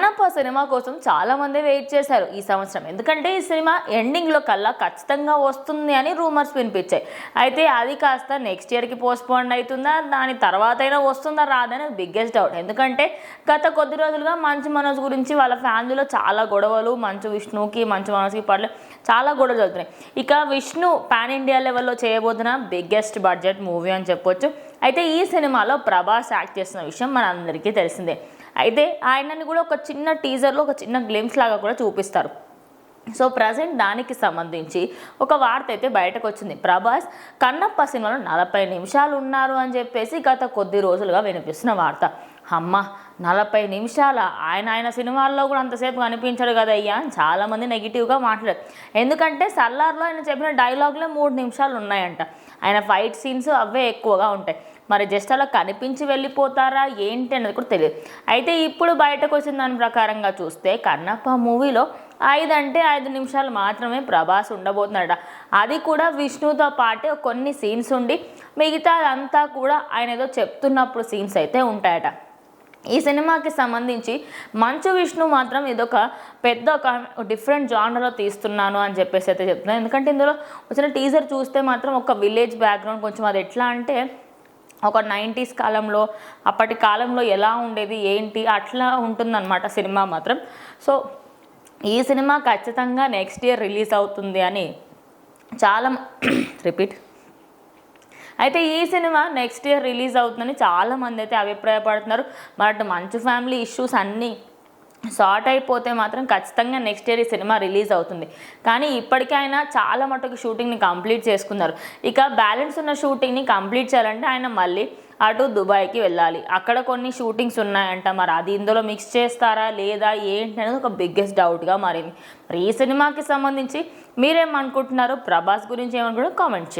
Kannappa cinema కోసం చాలామంది wait చేశారు ఈ సంవత్సరం. ఎందుకంటే ఈ సినిమా ఎండింగ్లో కల్లా ఖచ్చితంగా వస్తుంది అని రూమర్స్ వినిపించాయి. అయితే అది కాస్త నెక్స్ట్ ఇయర్కి పోస్ట్పోన్ అవుతుందా, దాని తర్వాత అయినా వస్తుందా రాదని బిగ్గెస్ట్ డౌట్. ఎందుకంటే గత కొద్ది రోజులుగా మంచు మనోజ్ గురించి వాళ్ళ ఫ్యామిలీలో చాలా గొడవలు, మంచు విష్ణుకి మంచు మనోజ్కి పట్ల చాలా గొడవలు జరుగుతున్నాయి. ఇక విష్ణు పాన్ ఇండియా లెవెల్లో చేయబోతున్న బిగ్గెస్ట్ బడ్జెట్ మూవీ అని చెప్పొచ్చు. అయితే ఈ సినిమాలో ప్రభాస్ యాక్ట్ చేస్తున్న విషయం మనందరికీ తెలిసిందే. అయితే ఆయనని కూడా ఒక చిన్న టీజర్లో ఒక చిన్న గ్లిమ్స్ లాగా కూడా చూపిస్తారు. సో ప్రజెంట్ దానికి సంబంధించి ఒక వార్త అయితే బయటకు వచ్చింది. ప్రభాస్ కన్నప్ప సినిమాలో 40 నిమిషాలు ఉన్నారు అని చెప్పేసి గత కొద్ది రోజులుగా వినిపిస్తున్న వార్త. అమ్మ 40 నిమిషాల ఆయన సినిమాల్లో కూడా అంతసేపు కనిపించాడు కదయ్యా అని చాలామంది నెగిటివ్గా మాట్లాడారు. ఎందుకంటే సల్లార్లో ఆయన చెప్పిన డైలాగ్లో 3 నిమిషాలు ఉన్నాయంట. ఆయన ఫైట్ సీన్స్ అవే ఎక్కువగా ఉంటాయి. మరి జస్ట్ అలా కనిపించి వెళ్ళిపోతారా ఏంటి అనేది కూడా తెలియదు. అయితే ఇప్పుడు బయటకు వచ్చిన దాని ప్రకారంగా చూస్తే కన్నప్ప మూవీలో 5 నిమిషాలు మాత్రమే ప్రభాస్ ఉండబోతున్నాడట. అది కూడా విష్ణుతో పాటే కొన్ని సీన్స్ ఉండి మిగతా అంతా కూడా ఆయన ఏదో చెప్తున్నప్పుడు సీన్స్ అయితే ఉంటాయట. ఈ సినిమాకి సంబంధించి మంచు విష్ణు మాత్రం ఇదొక పెద్ద ఒక డిఫరెంట్ జానర్లో తీస్తున్నాను అని చెప్పేసి అయితే చెప్తున్నాను. ఎందుకంటే ఇందులో వచ్చిన టీజర్ చూస్తే మాత్రం ఒక విలేజ్ బ్యాక్గ్రౌండ్ కొంచెం అది ఎట్లా అంటే ఒక 90s కాలంలో అప్పటి కాలంలో ఎలా ఉండేది ఏంటి అట్లా ఉంటుందన్నమాట సినిమా మాత్రం. సో ఈ సినిమా ఖచ్చితంగా నెక్స్ట్ ఇయర్ రిలీజ్ అవుతుంది అని చాలా రిపీట్ అయితే ఈ సినిమా నెక్స్ట్ ఇయర్ రిలీజ్ అవుతుందని చాలామంది అయితే అభిప్రాయపడుతున్నారు. మరి మంచు ఫ్యామిలీ ఇష్యూస్ అన్నీ సార్ట్ అయిపోతే మాత్రం ఖచ్చితంగా నెక్స్ట్ ఇయర్ ఈ సినిమా రిలీజ్ అవుతుంది. కానీ ఇప్పటికైనా చాలా మటుకు షూటింగ్ని కంప్లీట్ చేసుకున్నారు. ఇక బ్యాలెన్స్ ఉన్న షూటింగ్ని కంప్లీట్ చేయాలంటే ఆయన మళ్ళీ అటు దుబాయ్కి వెళ్ళాలి. అక్కడ కొన్ని షూటింగ్స్ ఉన్నాయంట. మరి అది ఇందులో మిక్స్ చేస్తారా లేదా ఏంటి అనేది ఒక బిగ్గెస్ట్ డౌట్గా మారింది. మరి ఈ సినిమాకి సంబంధించి మీరేమనుకుంటున్నారు, ప్రభాస్ గురించి ఏమనుకుంటారో కామెంట్ చేయండి.